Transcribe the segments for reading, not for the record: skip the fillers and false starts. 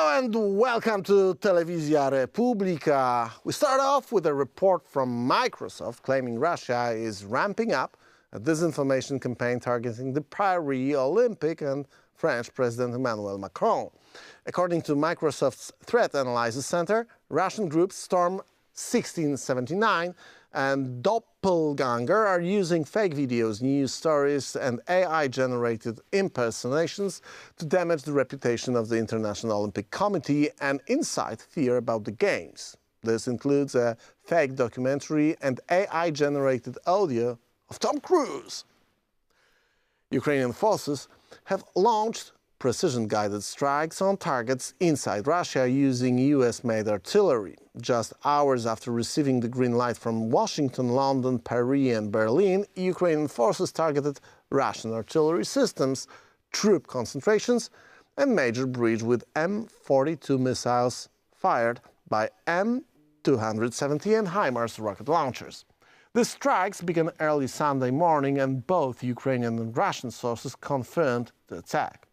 Hello and welcome to Telewizja Republika. We start off with a report from Microsoft claiming Russia is ramping up a disinformation campaign targeting the Paris Olympic and French President Emmanuel Macron. According to Microsoft's Threat Analysis Center, Russian groups Storm 1679 and Doppelganger are using fake videos, news stories and AI-generated impersonations to damage the reputation of the International Olympic Committee and incite fear about the Games. This includes a fake documentary and AI-generated audio of Tom Cruise. Ukrainian forces have launched precision-guided strikes on targets inside Russia using US-made artillery. Just hours after receiving the green light from Washington, London, Paris and Berlin, Ukrainian forces targeted Russian artillery systems, troop concentrations and major bridge with M42 missiles fired by M270 and HIMARS rocket launchers. The strikes began early Sunday morning and both Ukrainian and Russian sources confirmed the attack.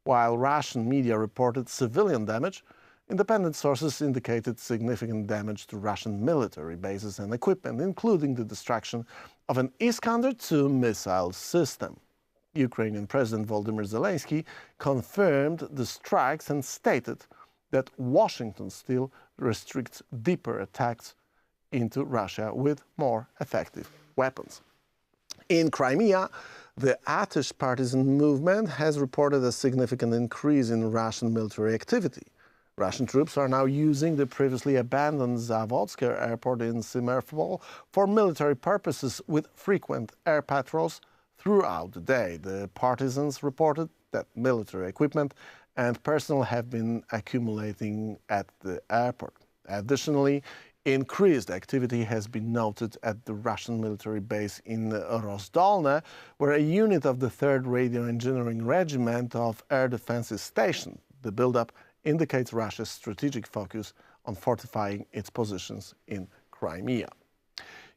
While Russian media reported civilian damage, independent sources indicated significant damage to Russian military bases and equipment, including the destruction of an Iskander-2 missile system. Ukrainian President Volodymyr Zelensky confirmed the strikes and stated that Washington still restricts deeper attacks into Russia with more effective weapons. In Crimea, the Atish partisan movement has reported a significant increase in Russian military activity. Russian troops are now using the previously abandoned Zavodsk airport in Simferopol for military purposes with frequent air patrols throughout the day. The partisans reported that military equipment and personnel have been accumulating at the airport. Additionally, increased activity has been noted at the Russian military base in Rozdolne, where a unit of the 3rd Radio Engineering Regiment of Air Defense is stationed. The buildup indicates Russia's strategic focus on fortifying its positions in Crimea.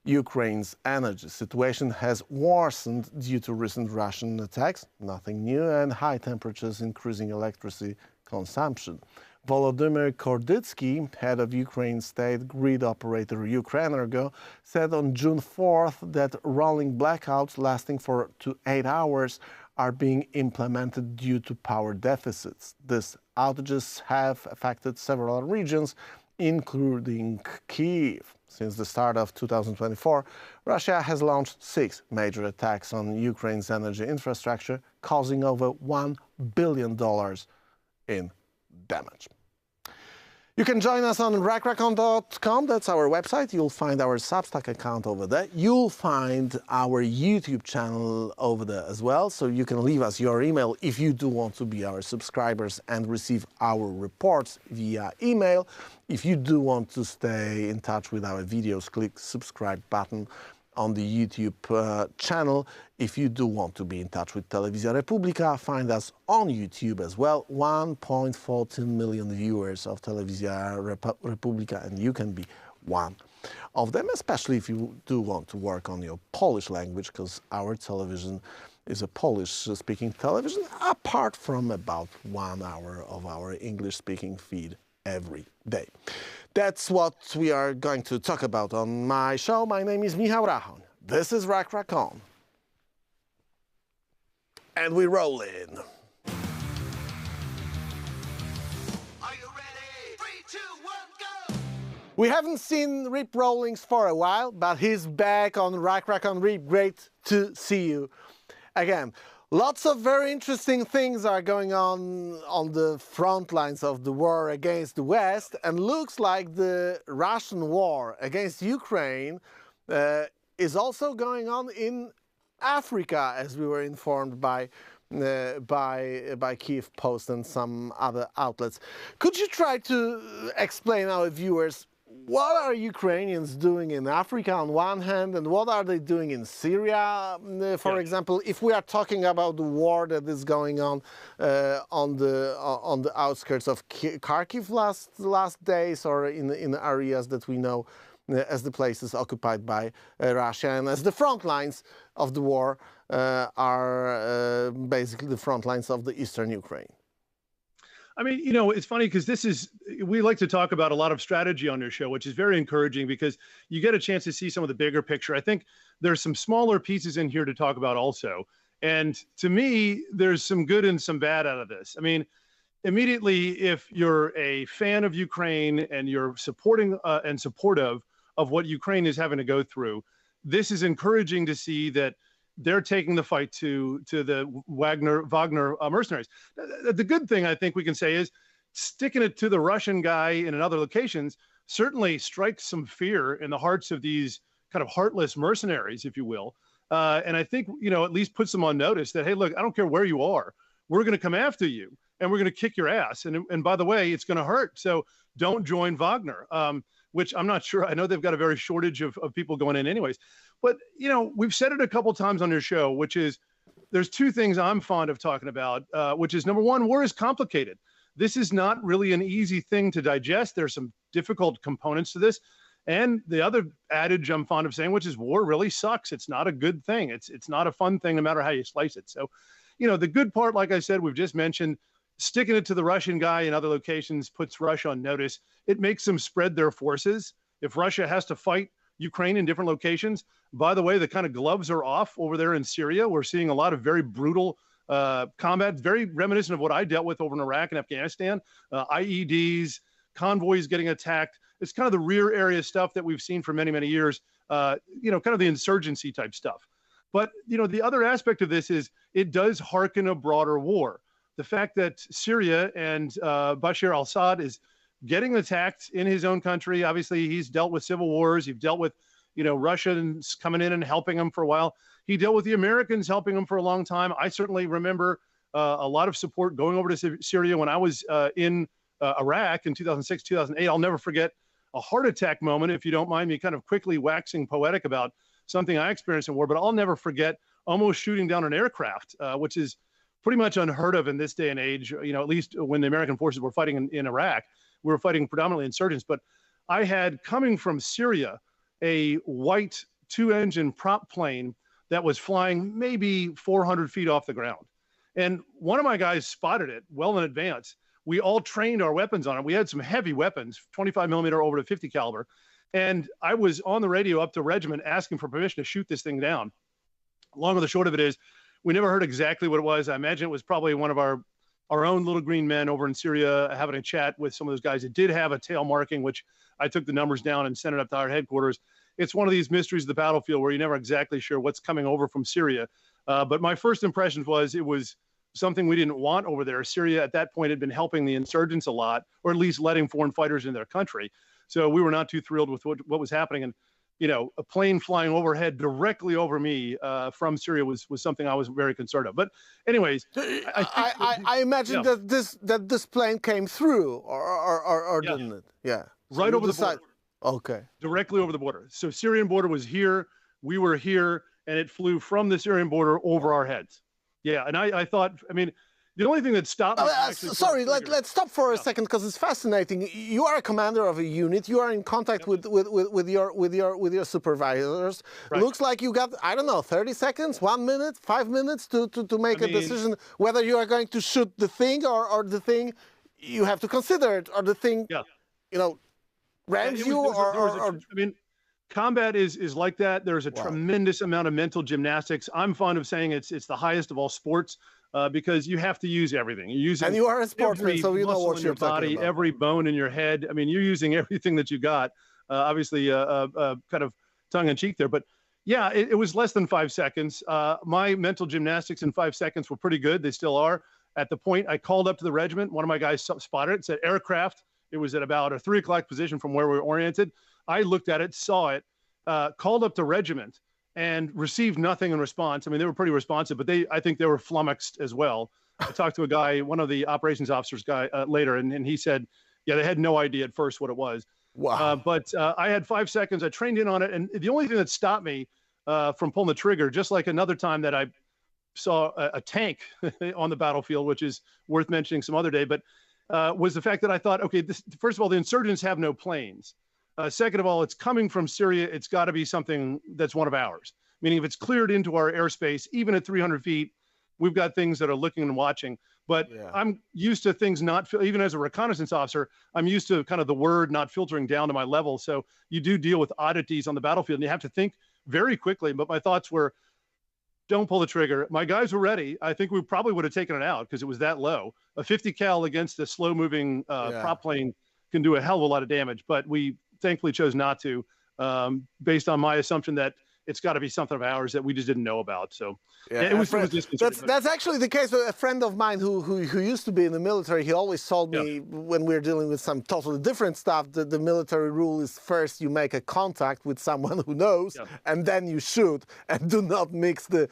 Ukraine's energy situation has worsened due to recent Russian attacks, nothing new, and high temperatures increasing electricity consumption. Volodymyr Korditsky, head of Ukraine's state grid operator Ukrenergo, said on June 4th that rolling blackouts lasting for 2 to 8 hours are being implemented due to power deficits. These outages have affected several regions, including Kyiv. Since the start of 2024, Russia has launched 6 major attacks on Ukraine's energy infrastructure, causing over $1 billion in damage. You can join us on rachon.com, that's our website. You'll find our Substack account over there. You'll find our YouTube channel over there as well, so you can leave us your email if you do want to be our subscribers and receive our reports via email. If you do want to stay in touch with our videos, click subscribe button on the YouTube channel. If you do want to be in touch with Telewizja Republika, find us on YouTube as well. 1.14 million viewers of Telewizja Republika, and you can be one of them, especially if you do want to work on your Polish language, because our television is a Polish-speaking television, apart from about 1 hour of our English-speaking feed every day. That's what we are going to talk about on my show. My name is Rachon. This is Rachon. And we roll in. Are you ready? 3, 2, 1, go! We haven't seen Rip Rawlings for a while, but he's back on Rachon. Rip, great to see you again. Lots of very interesting things are going on the front lines of the war against the West, and looks like the Russian war against Ukraine is also going on in Africa, as we were informed by Kyiv Post and some other outlets. Could you try to explain our viewers what are Ukrainians doing in Africa on one hand, and what are they doing in Syria, for example, if we are talking about the war that is going on the outskirts of Kharkiv last days, or in areas that we know as the places occupied by Russia, and as the front lines of the war are basically the front lines of the eastern Ukraine? I mean, it's funny because we like to talk about a lot of strategy on your show, which is very encouraging because you get a chance to see some of the bigger picture. I think there's some smaller pieces in here to talk about also. And to me, there's some good and some bad out of this. I mean, immediately, if you're a fan of Ukraine and you're supporting and supportive of what Ukraine is having to go through, this is encouraging to see that they're taking the fight to the Wagner mercenaries. The good thing I think we can say is sticking it to the Russian guy in other locations certainly strikes some fear in the hearts of these kind of heartless mercenaries, if you will. And I think, at least puts them on notice that, hey, look, I don't care where you are. We're going to come after you and we're going to kick your ass. And by the way, it's going to hurt. So don't join Wagner, which I'm not sure. I know they've got a very shortage of people going in anyways. But, we've said it a couple of times on your show, which is there's two things I'm fond of talking about, which is number one, war is complicated. This is not really an easy thing to digest. There's some difficult components to this. And the other adage I'm fond of saying, which is war really sucks. It's not a good thing. It's not a fun thing, no matter how you slice it. So, the good part, like I said, we've just mentioned, sticking it to the Russian guy in other locations puts Russia on notice. It makes them spread their forces. If Russia has to fight Ukraine in different locations, by the way, the kind of gloves are off over there in Syria. We're seeing a lot of very brutal combat, very reminiscent of what I dealt with over in Iraq and Afghanistan, IEDs, convoys getting attacked. It's kind of the rear area stuff that we've seen for many, many years, kind of the insurgency type stuff. But, the other aspect of this is it does hearken a broader war. The fact that Syria and Bashar al-Assad is getting attacked in his own country. Obviously, he's dealt with civil wars. He's dealt with, Russians coming in and helping him for a while. He dealt with the Americans helping him for a long time. I certainly remember a lot of support going over to Syria when I was in Iraq in 2006, 2008. I'll never forget a heart attack moment, if you don't mind me kind of quickly waxing poetic about something I experienced in war, but I'll never forget almost shooting down an aircraft, which is pretty much unheard of in this day and age, at least when the American forces were fighting in Iraq. We were fighting predominantly insurgents, but I had, coming from Syria, a white 2-engine prop plane that was flying maybe 400 feet off the ground. And one of my guys spotted it well in advance. We all trained our weapons on it. We had some heavy weapons, 25 millimeter over to 50 caliber. And I was on the radio up to regiment asking for permission to shoot this thing down. Long or the short of it is, we never heard exactly what it was. I imagine it was probably one of our own little green men over in Syria having a chat with some of those guys. It did have a tail marking, which I took the numbers down and sent it up to our headquarters. It's one of these mysteries of the battlefield where you're never exactly sure what's coming over from Syria. But my first impression was it was something we didn't want over there. Syria at that point had been helping the insurgents a lot, or at least letting foreign fighters in their country. So we were not too thrilled with what was happening. And, a plane flying overhead directly over me from Syria was something I was very concerned of. But anyways, I imagine that this plane came through or didn't it? Yeah. So right over the border. Okay. Directly over the border. So Syrian border was here. We were here, and it flew from the Syrian border over our heads. Yeah. And I thought, the only thing that stopped me. Sorry, let's stop for a second because it's fascinating. You are a commander of a unit. You are in contact with your supervisors. Right. Looks like you got 30 seconds, 1 minute, 5 minutes to make a decision whether you are going to shoot the thing or the thing you have to consider it or the thing rams you combat is like that. There's a tremendous amount of mental gymnastics. I'm fond of saying it's the highest of all sports. Because you have to use everything. You're using, and you are a sportsman, so you know what you're talking about. Every bone in your head. You're using everything that you got. Obviously, kind of tongue in cheek there, but yeah, it was less than 5 seconds. My mental gymnastics in 5 seconds were pretty good. They still are. At the point I called up to the regiment, one of my guys spotted it. Said aircraft. It was at about a 3 o'clock position from where we were oriented. I looked at it, saw it, called up to regiment, and received nothing in response. They were pretty responsive, but I think they were flummoxed as well. I talked to a guy, one of the operations officers later, and he said, yeah, they had no idea at first what it was. Wow. But I had 5 seconds. I trained in on it. And the only thing that stopped me from pulling the trigger, just like another time that I saw a tank on the battlefield, which is worth mentioning some other day, but was the fact that I thought, okay, first of all, the insurgents have no planes. Second of all, it's coming from Syria. It's got to be something that's one of ours. Meaning if it's cleared into our airspace, even at 300 feet, we've got things that are looking and watching. But Yeah. I'm used to things not, even as a reconnaissance officer, I'm used to kind of the word not filtering down to my level. So you do deal with oddities on the battlefield, and you have to think very quickly. But my thoughts were, don't pull the trigger. My guys were ready. I think we probably would have taken it out because it was that low. A 50 cal against a slow moving prop plane can do a hell of a lot of damage, but we thankfully chose not to, based on my assumption that it's got to be something of ours that we just didn't know about. So Yeah, it was that's actually the case. A friend of mine who used to be in the military, he always told me when we were dealing with some totally different stuff that the military rule is first you make a contact with someone who knows, and then you shoot, and do not mix the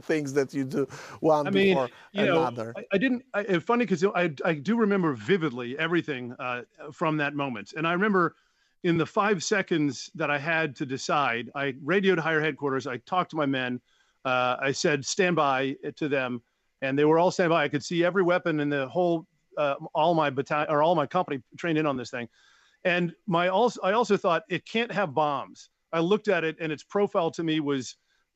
things that you do one before another. It's funny because I do remember vividly everything from that moment, and I remember. In the 5 seconds that I had to decide, I radioed higher headquarters. I talked to my men. I said, stand by to them. And they were all stand by. I could see every weapon in the whole, all my battalion or all my company trained in on this thing. And I also thought it can't have bombs. I looked at it and its profile to me was,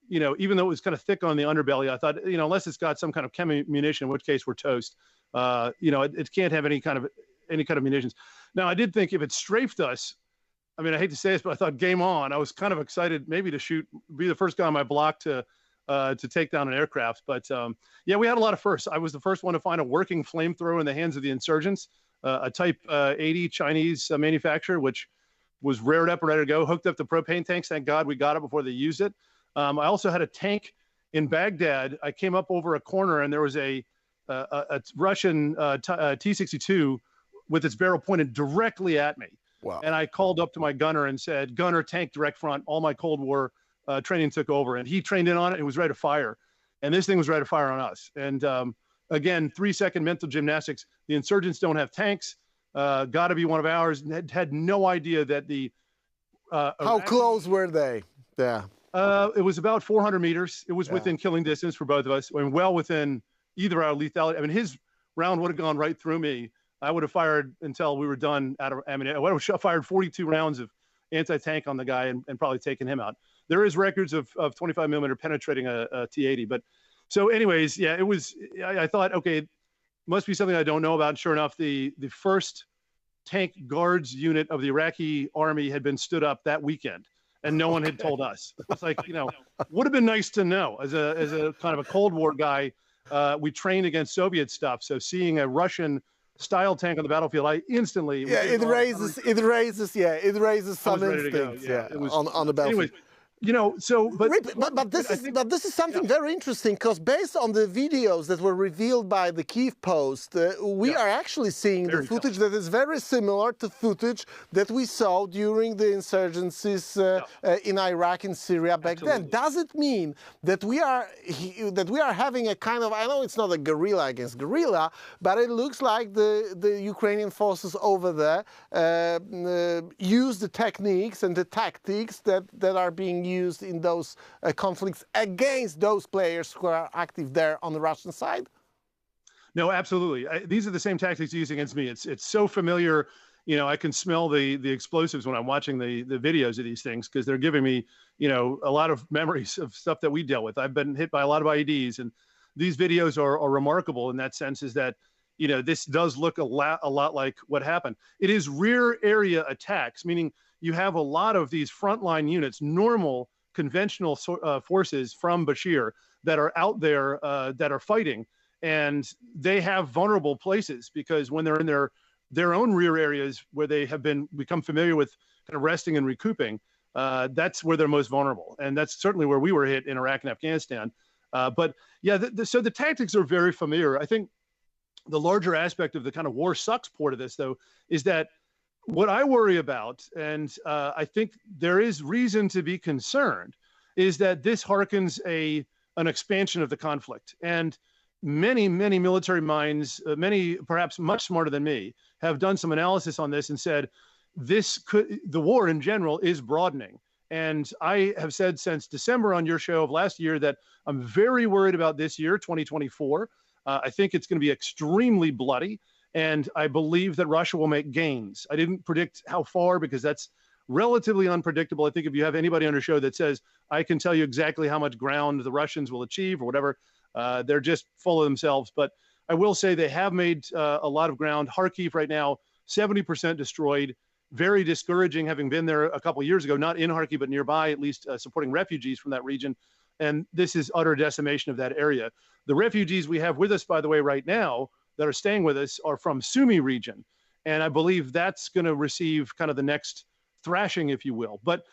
even though it was kind of thick on the underbelly, I thought, unless it's got some kind of munition, in which case we're toast. It can't have any kind of munitions. Now I did think if it strafed us, I mean, I hate to say this, but I thought game on. I was kind of excited maybe to be the first guy on my block to take down an aircraft. But we had a lot of firsts. I was the first one to find a working flamethrower in the hands of the insurgents, a Type 80 Chinese manufacturer, which was reared up and ready to go, hooked up the propane tanks. Thank God we got it before they used it. I also had a tank in Baghdad. I came up over a corner and there was a Russian T-62 with its barrel pointed directly at me. Wow. And I called up to my gunner and said, gunner, tank, direct front. All my Cold War training took over. And he trained in on it and was ready to fire. And this thing was ready to fire on us. And again, 3-second mental gymnastics. The insurgents don't have tanks. Got to be one of ours. Had no idea that the... How close were they? Yeah. It was about 400 meters. It was within killing distance for both of us. I mean, well within either our lethality. I mean, his round would have gone right through me. I would have fired until we were done out of ammunition. I would have fired 42 rounds of anti-tank on the guy and probably taken him out. There is records of 25 millimeter penetrating a T-80. But so anyways, it was, I thought, okay, must be something I don't know about. And sure enough, the first tank guards unit of the Iraqi army had been stood up that weekend and no one had told us. It's like, would have been nice to know as a kind of a Cold War guy. We trained against Soviet stuff. So seeing a Russian style tank on the battlefield, I instantly it raises some instincts it was, on the battlefield. Anyways, but this is something very interesting because based on the videos that were revealed by the Kyiv Post, we are actually seeing the footage that is very similar to footage that we saw during the insurgencies in Iraq and Syria back then. Does it mean that we are having a kind of, I know it's not a guerrilla against guerrilla, but it looks like the Ukrainian forces over there use the techniques and the tactics that are being used in those conflicts against those players who are active there on the Russian side? No, absolutely. These are the same tactics used against me. It's so familiar. I can smell the explosives when I'm watching the videos of these things because they're giving me, a lot of memories of stuff that we dealt with. I've been hit by a lot of IEDs, and these videos are remarkable in that sense. Is that this does look a lot like what happened. It is rear area attacks, meaning you have a lot of these frontline units, normal conventional forces from Bashir that are out there that are fighting, and they have vulnerable places because when they're in their own rear areas where they have become familiar with kind of resting and recouping, that's where they're most vulnerable, and that's certainly where we were hit in Iraq and Afghanistan. But so the tactics are very familiar. I think the larger aspect of the kind of war sucks part of this, though, is that what I worry about, and I think there is reason to be concerned, is that this harkens an expansion of the conflict. And many military minds, many perhaps much smarter than me, have done some analysis on this and said the war in general is broadening. And I have said since December on your show of last year that I'm very worried about this year, 2024. I think it's going to be extremely bloody. And I believe that Russia will make gains. I didn't predict how far because that's relatively unpredictable. I think if you have anybody on your show that says, I can tell you exactly how much ground the Russians will achieve or whatever, They're just full of themselves. But I will say they have made a lot of ground. Kharkiv right now, 70% destroyed. Very discouraging, having been there a couple of years ago, not in Kharkiv, but nearby, at least supporting refugees from that region. And this is utter decimation of that area. The refugees we have with us, by the way, right now that are staying with us are from Sumy region. And I believe that's going to receive kind of the next thrashing, if you will. But,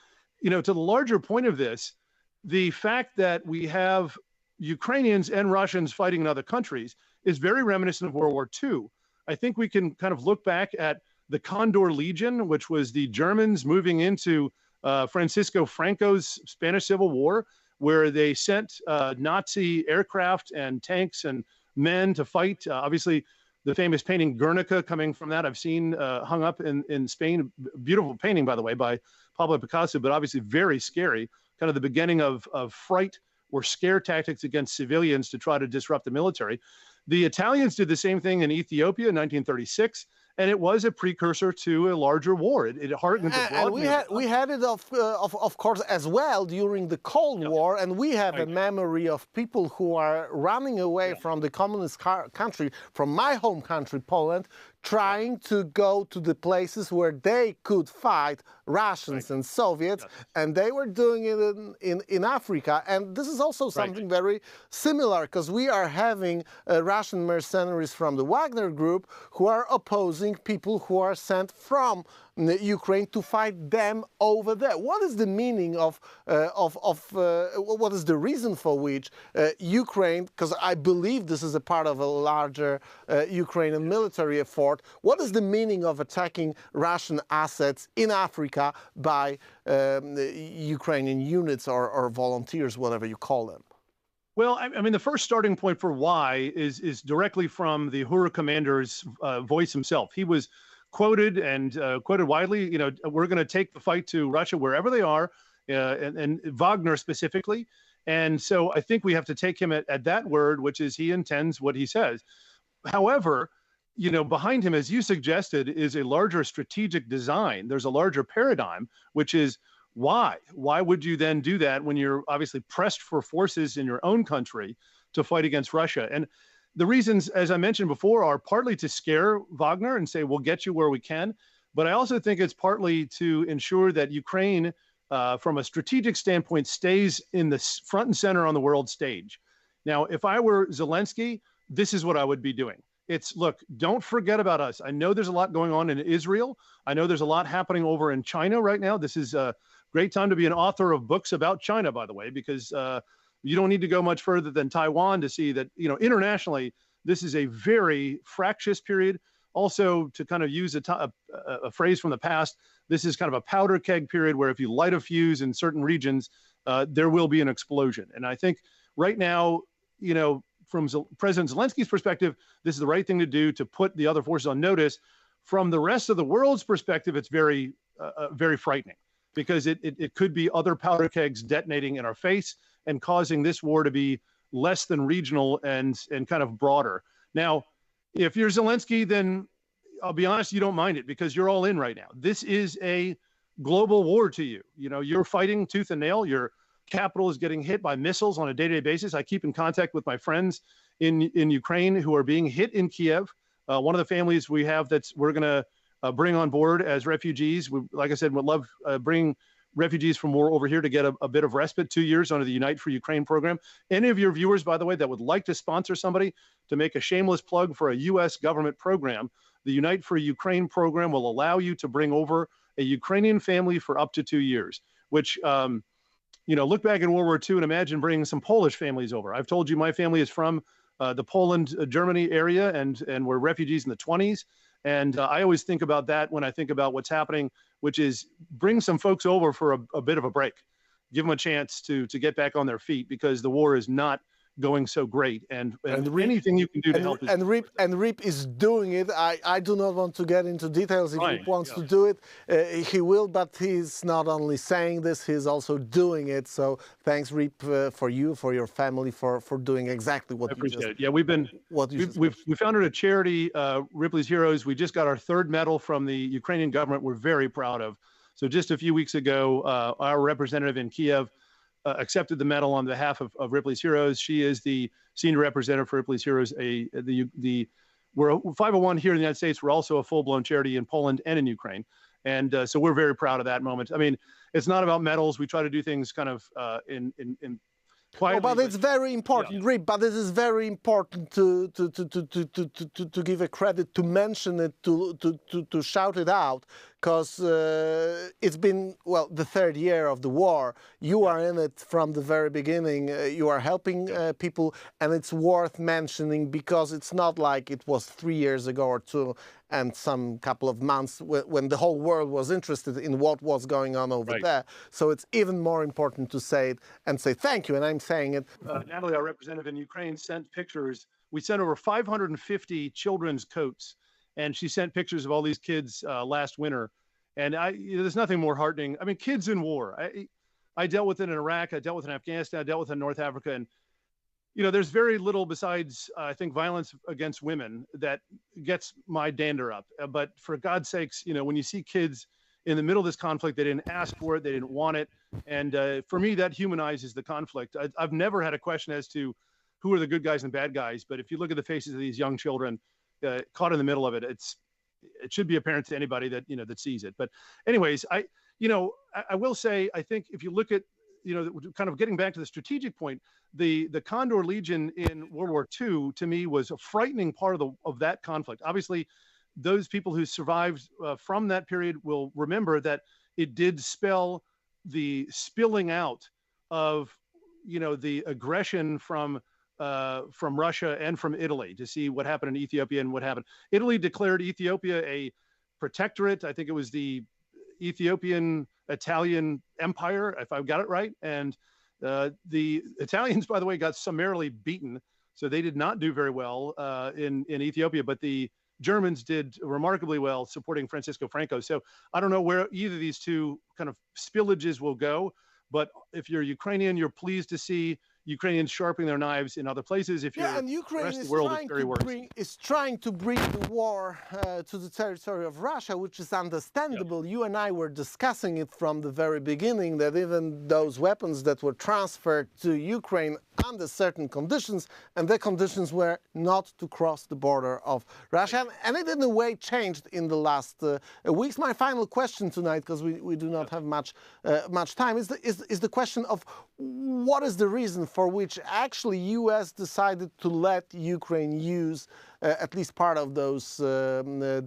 you know, to the larger point of this, the fact that we have Ukrainians and Russians fighting in other countries is very reminiscent of World War II. I think we can kind of look back at the Condor Legion, which was the Germans moving into Francisco Franco's Spanish Civil War, where they sent Nazi aircraft and tanks and men to fight. Obviously, the famous painting Guernica coming from that, I've seen hung up in Spain. Beautiful painting, by the way, by Pablo Picasso, but obviously very scary. Kind of the beginning of fright or scare tactics against civilians to try to disrupt the military. The Italians did the same thing in Ethiopia in 1936. And it was a precursor to a larger war. It harkened to and we had it of course as well during the Cold War, and we have a memory of people who are running away from the communist country, from my home country, Poland, trying to go to the places where they could fight Russians and Soviets, and they were doing it in Africa. And this is also something very similar, because we are having Russian mercenaries from the Wagner group who are opposing people who are sent from Ukraine to fight them over there. What is the meaning of what is the reason for which Ukraine, because I believe this is a part of a larger Ukrainian military effort, what is the meaning of attacking Russian assets in Africa by Ukrainian units or volunteers, whatever you call them? Well, I mean, the first starting point for why is directly from the Hura commander's voice himself. He was quoted and quoted widely, you know, we're going to take the fight to Russia wherever they are, and Wagner specifically. And so I think we have to take him at that word, which is he intends what he says. However, you know, behind him, as you suggested, is a larger strategic design. There's a larger paradigm, which is why? Why would you then do that when you're obviously pressed for forces in your own country to fight against Russia? And the reasons, as I mentioned before, are partly to scare Wagner and say, we'll get you where we can. But I also think it's partly to ensure that Ukraine, from a strategic standpoint, stays in the front and center on the world stage. Now, if I were Zelensky, this is what I would be doing. It's, look, don't forget about us. I know there's a lot going on in Israel. I know there's a lot happening over in China right now. This is a great time to be an author of books about China, by the way, because you don't need to go much further than Taiwan to see that, you know, internationally, this is a very fractious period. Also, to kind of use a phrase from the past, this is kind of a powder keg period where if you light a fuse in certain regions, there will be an explosion. And I think right now, you know, from President Zelensky's perspective, this is the right thing to do to put the other forces on notice. From the rest of the world's perspective, it's very, very frightening, because it could be other powder kegs detonating in our face and causing this war to be less than regional and kind of broader. Now, if you're Zelensky, then I'll be honest, you don't mind it, because you're all in right now. This is a global war to you. You know, you're fighting tooth and nail. Your capital is getting hit by missiles on a day-to-day basis. I keep in contact with my friends in Ukraine who are being hit in Kiev. One of the families we have we're going to bring on board as refugees. We, like I said, would love bring refugees from war over here to get a bit of respite, 2 years under the Unite for Ukraine program. Any of your viewers, by the way, that would like to sponsor somebody, to make a shameless plug for a U.S. government program, the Unite for Ukraine program will allow you to bring over a Ukrainian family for up to 2 years, which, you know, look back in World War II and imagine bringing some Polish families over. I've told you my family is from the Poland, Germany area, and we're refugees in the 20s. And I always think about that when I think about what's happening, which is bring some folks over for a bit of a break, give them a chance to get back on their feet, because the war is not going so great, and anything you can do to help. And Rip is doing it. I do not want to get into details. If Rip wants to do it, he will. But he's not only saying this; he's also doing it. So thanks, Rip, for your family, for doing exactly what you just. Yeah, we founded a charity, Ripley's Heroes. We just got our 3rd medal from the Ukrainian government. We're very proud of. So just a few weeks ago, our representative in Kiev accepted the medal on behalf of Ripley's Heroes. She is the senior representative for Ripley's Heroes. We're 501 here in the United States. We're also a full-blown charity in Poland and in Ukraine. And so we're very proud of that moment. I mean, it's not about medals. We try to do things kind of in quietly. Oh, but it's very important, yeah. Rip. But this is very important to give a credit, to mention it, to shout it out, because it's been, well, the third year of the war. You are in it from the very beginning. You are helping people, and it's worth mentioning because it's not like it was 3 years ago or two and some couple of months when the whole world was interested in what was going on over there. So it's even more important to say it and say thank you, and I'm saying it. Natalie, our representative in Ukraine, sent pictures. We sent over 550 children's coats, and she sent pictures of all these kids last winter. And there's nothing more heartening. I mean, kids in war. I dealt with it in Iraq. I dealt with it in Afghanistan. I dealt with it in North Africa. And, there's very little besides, I think, violence against women that gets my dander up. But for God's sakes, when you see kids in the middle of this conflict, they didn't ask for it. They didn't want it. And for me, that humanizes the conflict. I've never had a question as to who are the good guys and bad guys. But if you look at the faces of these young children caught in the middle of it, it should be apparent to anybody that, that sees it. But anyways, I will say, I think if you look at, kind of getting back to the strategic point, the Condor Legion in World War II, to me, was a frightening part of that conflict. Obviously, those people who survived from that period will remember that it did spell the spilling out of, the aggression from Russia and from Italy, to see what happened in Ethiopia and what happened. Italy declared Ethiopia a protectorate. I think it was the Ethiopian Italian Empire, if I've got it right. And the Italians, by the way, got summarily beaten. So they did not do very well in Ethiopia, but the Germans did remarkably well supporting Francisco Franco. So I don't know where either of these two kind of spillages will go. But if you're Ukrainian, you're pleased to see Ukrainians sharpening their knives in other places. If you're and Ukraine the rest of the world, it's very worrisome. is trying to bring the war to the territory of Russia, which is understandable. You and I were discussing it from the very beginning, that even those weapons that were transferred to Ukraine under certain conditions, and the conditions were not to cross the border of Russia. And it in a way changed in the last weeks. My final question tonight, because we do not have much time, is the question of what is the reason for which actually U.S. decided to let Ukraine use at least part of those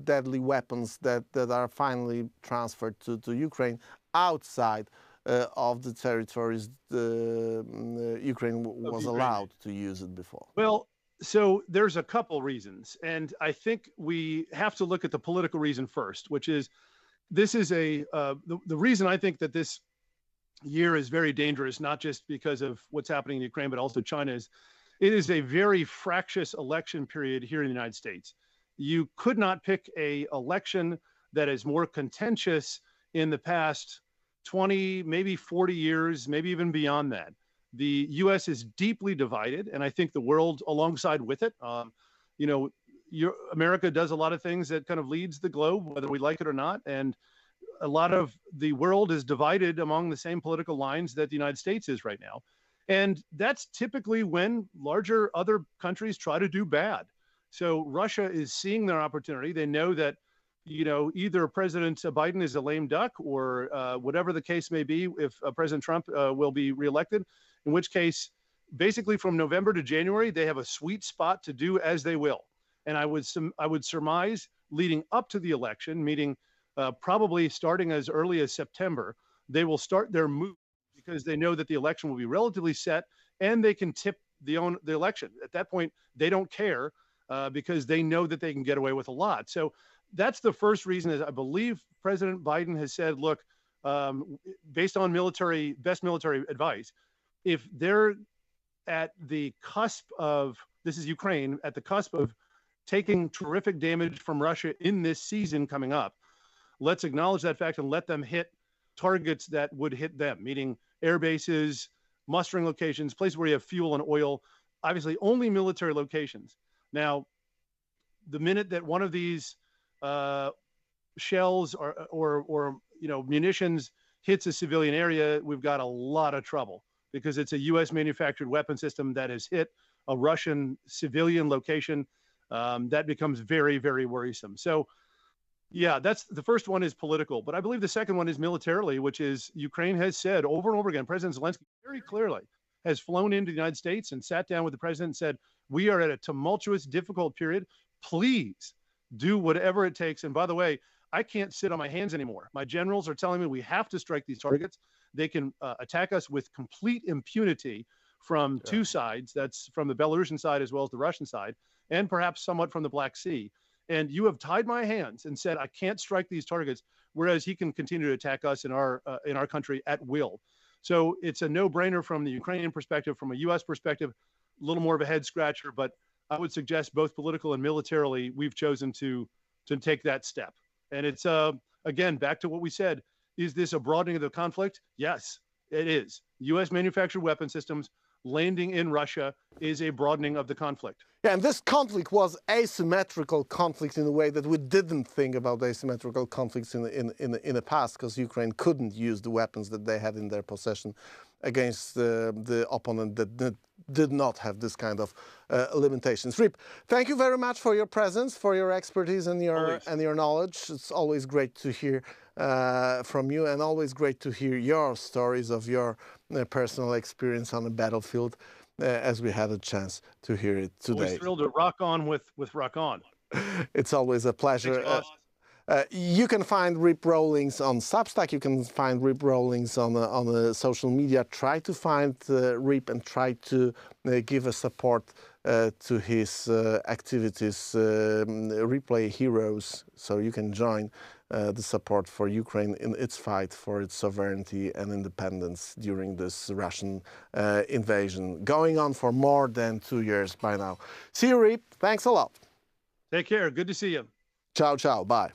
deadly weapons that are finally transferred to Ukraine outside of the territories Ukraine was allowed to use it before? Well, so there's a couple reasons. And I think we have to look at the political reason first, which is this is the reason I think that this year is very dangerous, not just because of what's happening in Ukraine, but also China, it is a very fractious election period here in the United States. You could not pick an election that is more contentious in the past 20, maybe 40 years, maybe even beyond that. The U.S. is deeply divided, and I think the world alongside with it. America does a lot of things that kind of leads the globe, whether we like it or not, and a lot of the world is divided among the same political lines that the United States is right now. And that's typically when larger other countries try to do bad. So Russia is seeing their opportunity. They know that, either President Biden is a lame duck or whatever the case may be, if President Trump will be reelected, in which case, basically from November to January, they have a sweet spot to do as they will. And I would surmise leading up to the election, meaning probably starting as early as September, they will start their move because they know that the election will be relatively set and they can tip the election. At that point, they don't care because they know that they can get away with a lot. So that's the first reason. Is I believe President Biden has said, look, based on best military advice, if they're at the cusp of, this is Ukraine, at the cusp of taking terrific damage from Russia in this season coming up, let's acknowledge that fact and let them hit targets that would hit them, meaning air bases, mustering locations, places where you have fuel and oil, obviously only military locations. Now, the minute that one of these shells or munitions hits a civilian area, we've got a lot of trouble. because it's a U.S. manufactured weapon system that has hit a Russian civilian location. That becomes very, very worrisome. So, yeah, that's the first one is political, but I believe the second one is militarily, which is Ukraine has said over and over again. President Zelensky very clearly has flown into the United States and sat down with the president and said, we are at a tumultuous, difficult period. Please do whatever it takes. And by the way, I can't sit on my hands anymore. My generals are telling me we have to strike these targets. They can attack us with complete impunity from two sides. That's from the Belarusian side as well as the Russian side, and perhaps somewhat from the Black Sea. And you have tied my hands and said I can't strike these targets, whereas he can continue to attack us in our country at will. So it's a no-brainer from the Ukrainian perspective. From a U.S. perspective, a little more of a head scratcher, but I would suggest both political and militarily, we've chosen to take that step. And it's, again, back to what we said. Is this a broadening of the conflict? Yes, it is. U.S. manufactured weapon systems landing in Russia is a broadening of the conflict. Yeah, and this conflict was asymmetrical conflict in a way that we didn't think about asymmetrical conflicts in the past, because Ukraine couldn't use the weapons that they had in their possession against the opponent that did not have this kind of limitations. Rip, thank you very much for your presence, for your expertise and your knowledge. It's always great to hear from you, and always great to hear your stories of your personal experience on the battlefield, as we had a chance to hear it today. Always thrilled to rock on with Rachon. It's always a pleasure. You can find Rip Rawlings on Substack. You can find Rip Rawlings on social media. Try to find Rip and try to give a support to his activities, Replay Heroes, so you can join the support for Ukraine in its fight for its sovereignty and independence during this Russian invasion, going on for more than 2 years by now. See you, Rip. Thanks a lot. Take care. Good to see you. Ciao, ciao. Bye.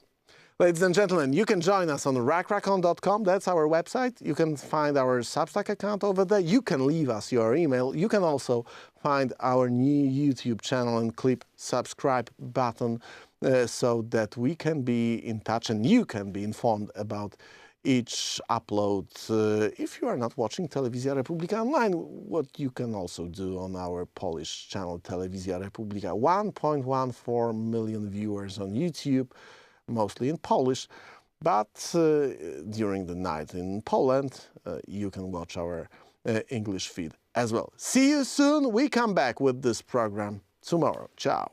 Ladies and gentlemen, you can join us on rachon.com. That's our website. You can find our Substack account over there. You can leave us your email. You can also find our new YouTube channel and click subscribe button so that we can be in touch and you can be informed about each upload. If you are not watching Telewizja Republika online, what you can also do on our Polish channel Telewizja Republika. 1.14 million viewers on YouTube, mostly in Polish, but during the night in Poland, you can watch our English feed as well. See you soon. We come back with this program tomorrow. Ciao.